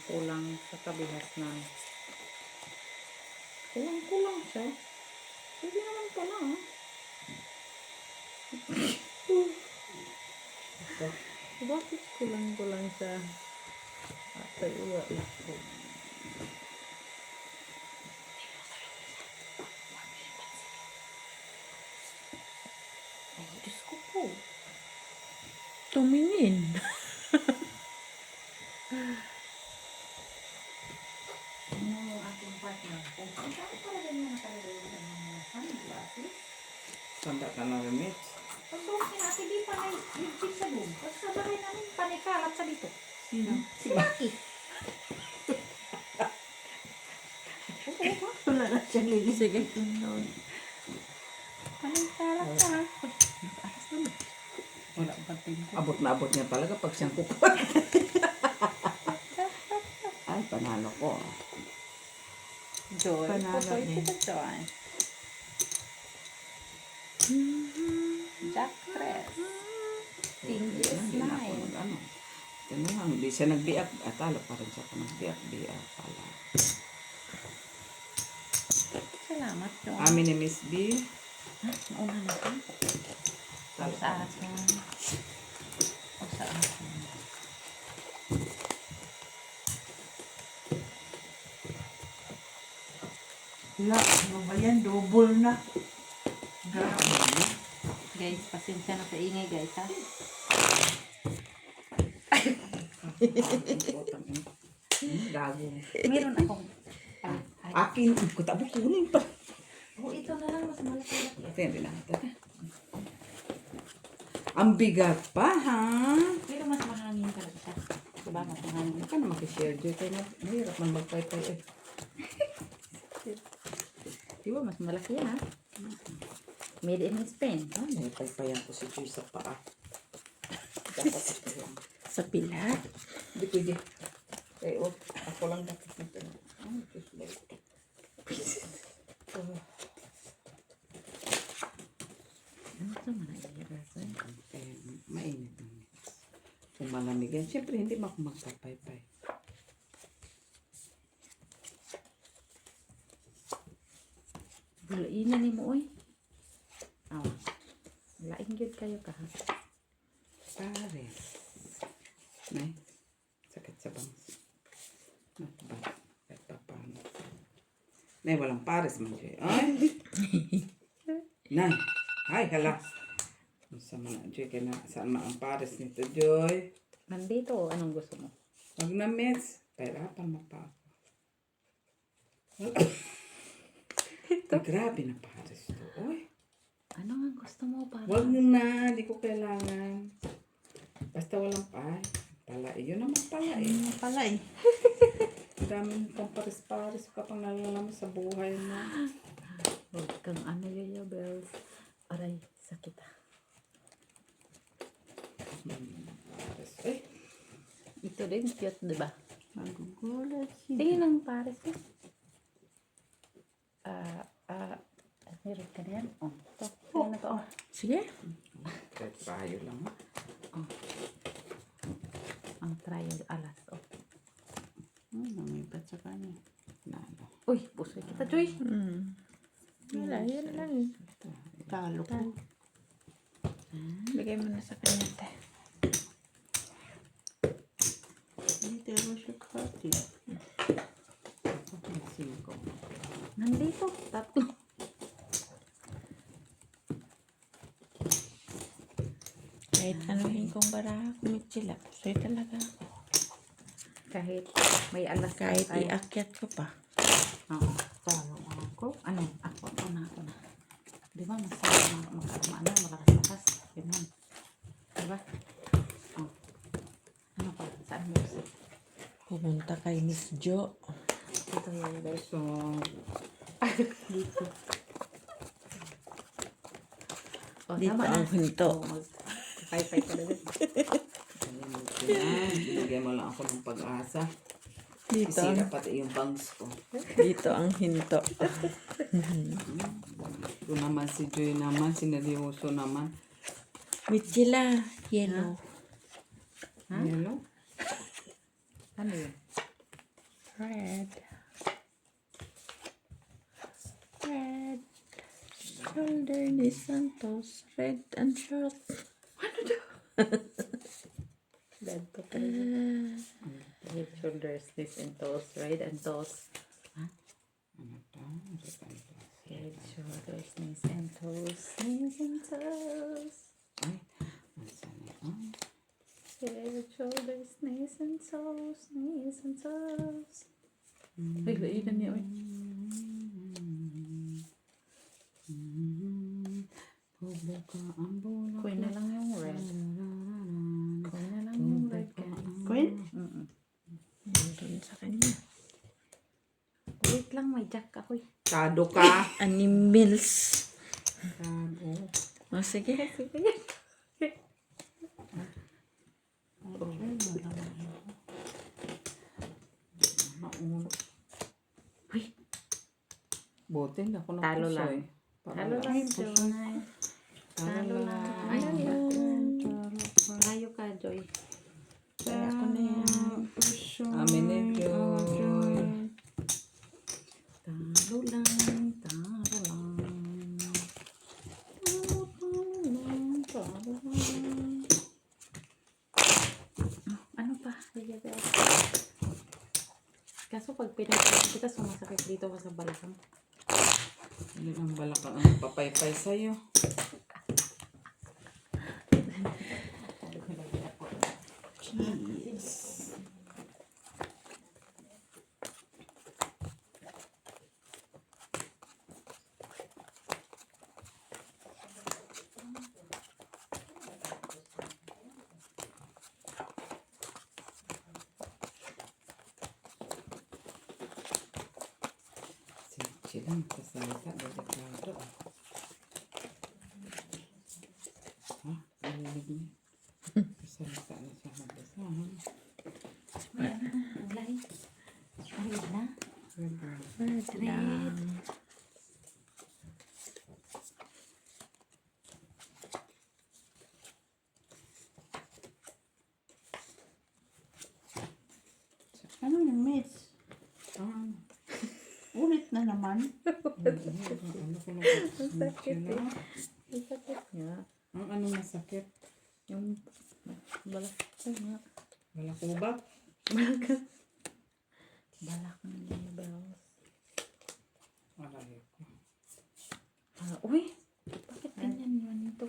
Kulang sa kabihas na. Kulang siya. Hindi naman pala ah. Bakit kulang siya? Atay uwa ako. Ay, Diyos ko po. Tumingin. Ano aking partner? Kung saan para ganyan nakalagay yung mga sunglasses? Tanda ka na rin, Mitch. Pag doon natin, di pa na ligpit sa doon. Pag sa bahay namin, panikalat sa dito. Sino? Si Maki. Wala na siyang lilipitin doon. Anong talak ka? Wala pa abot na abot niya talaga pag siyang kukuha. Ay, panalo ko. Joy. Panalo Putoy din. ko Joy. Jack Crest. Fingers Hindi na ako 9. nag-ano. Ano lang, hindi siya nagbiak. Talo pa rin siya kung nagbiak pala. Salamat, Joy. Amin ni Miss B. Nauna na ka. Talo Sa pa rin siya. akin. O sa akin. Wala, ano ba yan? Double na. Grabe. Guys, pasensya na sa ingay, guys, ha? Gago. Meron akong... Akin, kutabo kunin pa. Oh, ito na lang. Mas malaki-laki. Ito yan, dinakita na. Ang bigat pa, ha? Pero mas mahangin talaga siya. Diba? Mas mahangin. Hindi ka na makishare dyan. Kaya mahirap man magpaypay eh. Diba? Mas malaki yan, ha? Made in Spain. Ah, may paypayan ko si Joy sa paa. Dapat ito yan. Sa pilat. Hindi pwede. Eh, oh, ako lang dapat nito. Oh, just like it. Oh, Ano ito man ay irasa? mainit na. Kung malamig yan, syempre hindi mo ako magpapaypay. Bulain ni mo, oy. Aw. Laing gyud kayo ka, ha? Pares. Nay, sakit sa bangs. Nakabang. Kahit pa paano. Nay, walang pares man, Joy. Ay! Nay! Ay, hala! Sama na, Joy. Kaya na, saan na ang pares nito, Joy? Nandito, o anong gusto mo? Wag na, miss. Pahirapan mo pa ako. Grabe na pares to. Uy, Ano nga gusto mo para? wag mo na. Di ko kailangan. Basta walang pala. Yun naman pala eh. Ano pala eh. Ang daming pang pares-pares ka pang nalalaman sa buhay mo. Huwag kang ano Yoyo Bells. Aray, sakit ah. Pares. Eh, Ito din cute, di ba? Magugulat siya. Tingin ng pares eh. Meron ka na yan? Oh, ito. Tingnan na to. Oh. Sige. kahit payo lang. Ang trial alas. Oh. Lumipat sa kanya. Nalo. Uy, pusoy kita, Joy. Wala, yan lang. Talo ko. Bigay mo na sa kanya, te. Hindi ako siya kati. Cinco. Nandito, tatlo. Kahit anuhin kong baraha, kumitsila. Pusoy talaga ako. Kahit may alas. Kahit ay- iakyat ko pa. Oo. Talo ako. Ano? Ako na. Di ba? Malakas. Ganyan. Di ba? Oh. Ano pa? Saan mo gusto? Pumunta kay Miss Jo. Dito yun, guys. So, Dito. Oh, Dito tama ang na. hinto. Oh, Pay-pay ka na din. binigyan mo lang ako ng pag-asa. Dito Sisira ang, pati yung bangs ko. dito ang hinto. Ito naman si Joy naman, sineryoso naman. Mitsila, yellow. Ha? Yellow? Ano yun? Red. Red. Shoulder ni Santos. Red and short. Bed to head, shoulders, knees, and toes. Right and toes. Ano to? Head, shoulders, knees, and toes. Knees and toes. Ay, nasa na yun? Head, shoulders, knees, and toes. Knees and toes. Ay, lainan niya. Uy. Publika ang bulak. Kuya na lang yung red. Kuya na lang yung red. Queen? Nandun sa kanya. Wait lang, may jack ako. Kado ka. Animals. Kado. O, sige. Uy, Buti na ako ng Talo puso lang. eh. talo lang yung Joy. Talo lang. Ay, layo ka, Joy. Kaya ko na yan. Amin ni Joy. Talo lang, talo lang. Talo lang. Ano pa? Kaso pag pinagpapit kita, sumasakit dito ka sa balakang. Yun ang balakang ang papaypay sa'yo. Silang kasalita delikado. Ha? Nalilig niya. Kasalita na siya mag-isa. Alay. Alay na. Red lang. Ano yung miss? Ah, Ulit na naman. ano ko lang Sakit eh. Ang sakit nga. Ang anong masakit? Yung balak ko nga. Wala ko ba? Balak ng mga bells. Wala ko. Uy! Bakit ganyan yun ito?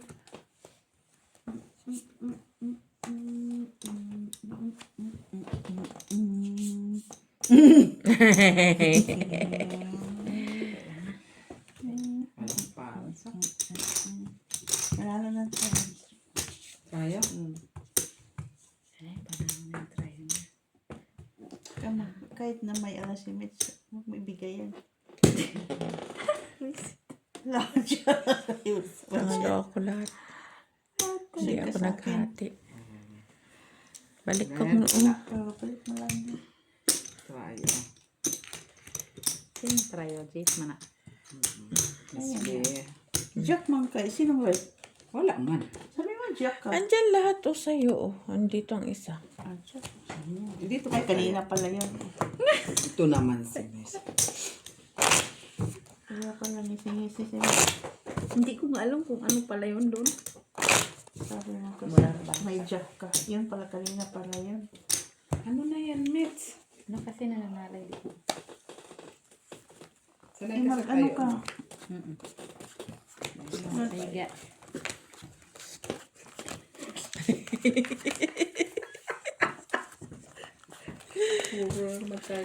kahit na may alasimit, huwag mo ibigay yan. Lahat siya. Pangalo ako lahat. Hindi Kasi ako sa akin. naghati. Balik ko Red. noon. Pero palit mo lang yun. Tayo. Sino trayo? Jade man na. Sige. Jack man kayo. Sino ba? Wala man. Sabi mo, Jack ka. Andyan lahat o sa'yo. Oh. Andito ang isa. Ah, Jack. Dito Ay, kanina pala yun. Ito naman si Miss. Kaya pala ngisi-ngisi siya. Hindi ko nga alam kung ano pala yun doon. Sabi mo kasi, Wala ba? may Jack ka. Yun pala, kanina pala yun. Ano na yan, Mitch? Ano kasi nananalay dito? Sanay Eh, ka sa ano kayo. ka? Higa.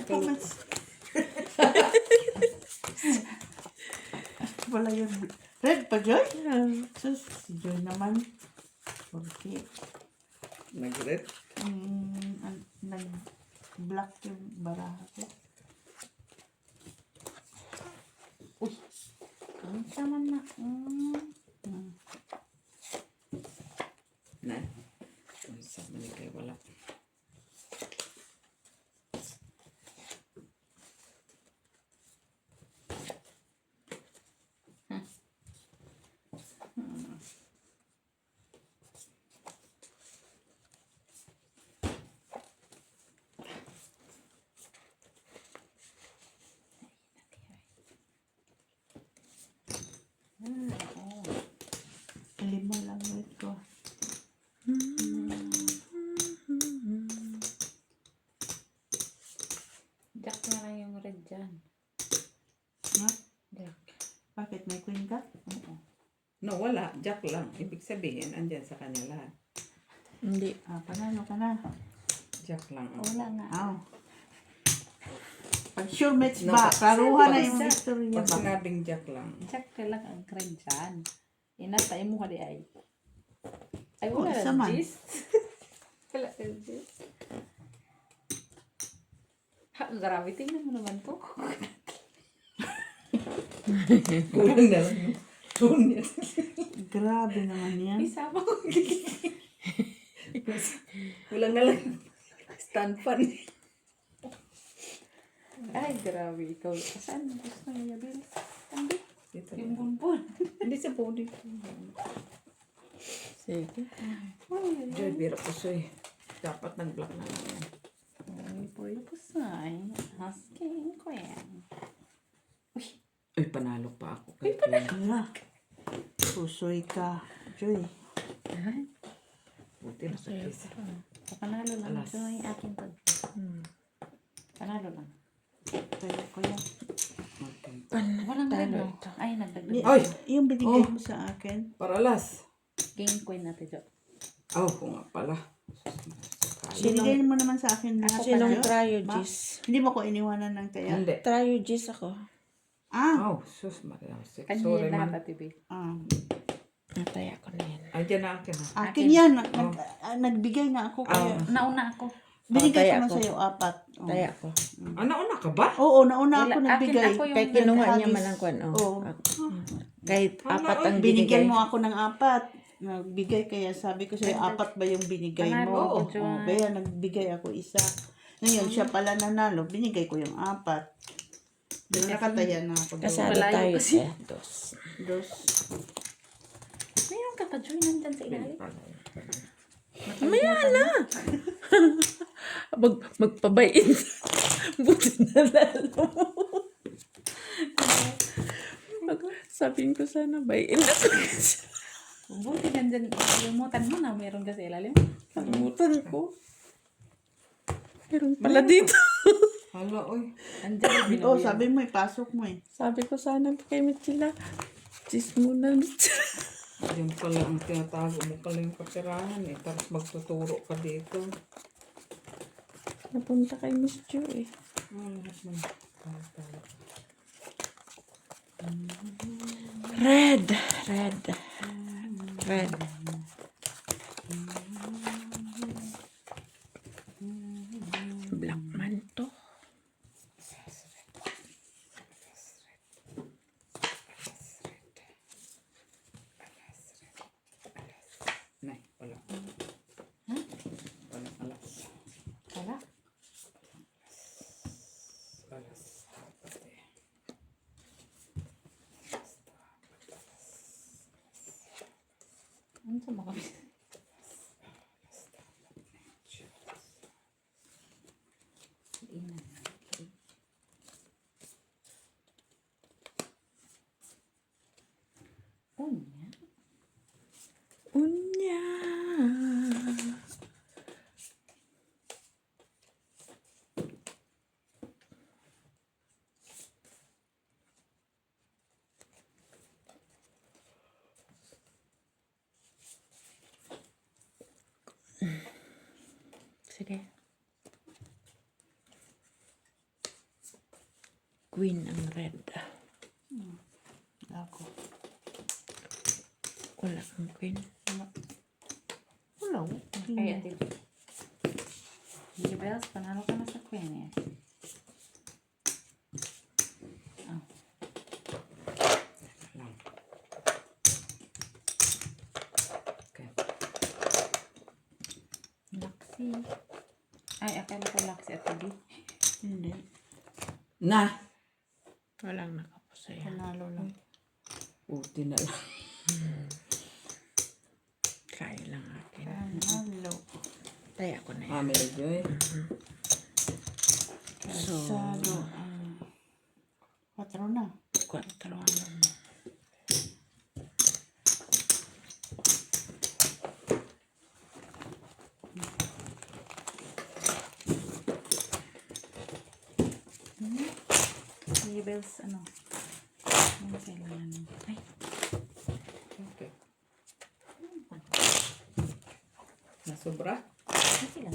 Comments. Wala yun. Red pa, Joy? Sus, si Joy naman. Porque, Nag-red? nag-black yung baraha ko. Ang sama na. Na? Ang sama ni kayo wala. Lima lang ulit ko. Jack na lang yung red dyan. Ha? Jack. Bakit? May queen ka? No, wala. Jack lang. Ibig sabihin, andyan sa kanya lahat. Hindi. Ah, panalo ka na. Jack lang. Wala nga. Aw. Pag sure match No, ba? Karuha na pag- yung victory Pag ba? sinabing Jack lang. Jack ka lang ang red dyan. Inatay mo ka di ay. Ay, Oh, wala isa lang man. gist. Wala lang gist. Ha, grabe. Tingnan mo naman to. Kulang na lang yung tune niya. Grabe naman yan. Isama ko. Kulang na lang yung stand fan. Ay, grabe. Ikaw. Saan gusto niya, Bill? Tambi. Dito Yung lang. bunbun. Hindi sa body. Sige. Joy, bira po siya eh. Dapat nag-block na lang yan. Ay, boy, pusay. Asking ko yan. Uy, panalo pa ako. Ala. Pusoy ka. Joy. Ay, Buti na sa kisa. panalo lang. Alas. Ito yung aking pag. Panalo lang. Tayo ko yan. Walang red, Talo no? ito. Ay, nagdagdag. Ay! Yung binigay Oh. mo sa akin. Para last. King queen natin, Jo. Oh, kung nga pala. Binigay mo naman sa akin lahat. Sinong Joy. Triogis? Hindi mo ko iniwanan ng kaya. Hindi. Triogis ako. Ah. Oh, sus, Maria. Kanya Sorry yung lahat, man. Ate B. Ah. Nataya ko na yan. Andyan na akin ha. Akin yan. Nagbigay na ako. Kaya Nauna ako. binigay taya ko na ko. sa'yo 4. Oh. Taya ko. Ano ka ba? Oo, nauna ako Wala, nagbigay. akin ako yung Kahit kinuha niya nagkahagis. man ang kwan. Oh. Oo. Kahit apat ang binigay. Binigyan mo ako ng 4. Nagbigay kaya sabi ko sa'yo 4 ba yung binigay Panalo mo? ako, Oo, Joy. kaya nagbigay ako isa. Ngayon siya pala nanalo, binigay ko yung 4. Doon nakataya na ako. Kasado Malayo tayo kasi. sa dos. Dos. Mayroon ka pa, Joy, nandyan sa ilalim. Mamaya na! Magpabayin. Buti na lalo. Sabihin ko sana bayin na. Buti nandyan. Limutan mo na, meron ka sa ilalim. Kalimutan ko. Meron pala dito. Hala, oy. Andyan. Oh, sabi mo, ipasok mo eh. Sabi ko sana kay Mitchila. Cheese muna, Mitchila. Yan pala ang tinatago mo pala yung kapirahan eh. Tapos magtuturo ka dito. Napunta kay Miss Ju eh. Lahat man. Red. Red. Red. Black man to. Nay, wala. Ha? Walang alas. Wala. Alas. Dapat eh. Ano sa mga Ina. Unya. Unya. Sige. Queen ang red. Ako. Wala kang queen. Wala. Kaya dito. Hindi bells, panalo ka na sa queen eh. Oh. lang. Okay. Laksi. Ay, akala ko laksi at hindi. Hindi. Na! Walang nakapasaya. Panalo lang. Puti na lang. Kaya lang akin. Panalo. Kaya ko na yan. Family Joy. So, Salo. 4 na. 4. Hindi bells, ano? Ano kailangan? Ay, Okay. Nasobra? okay lang.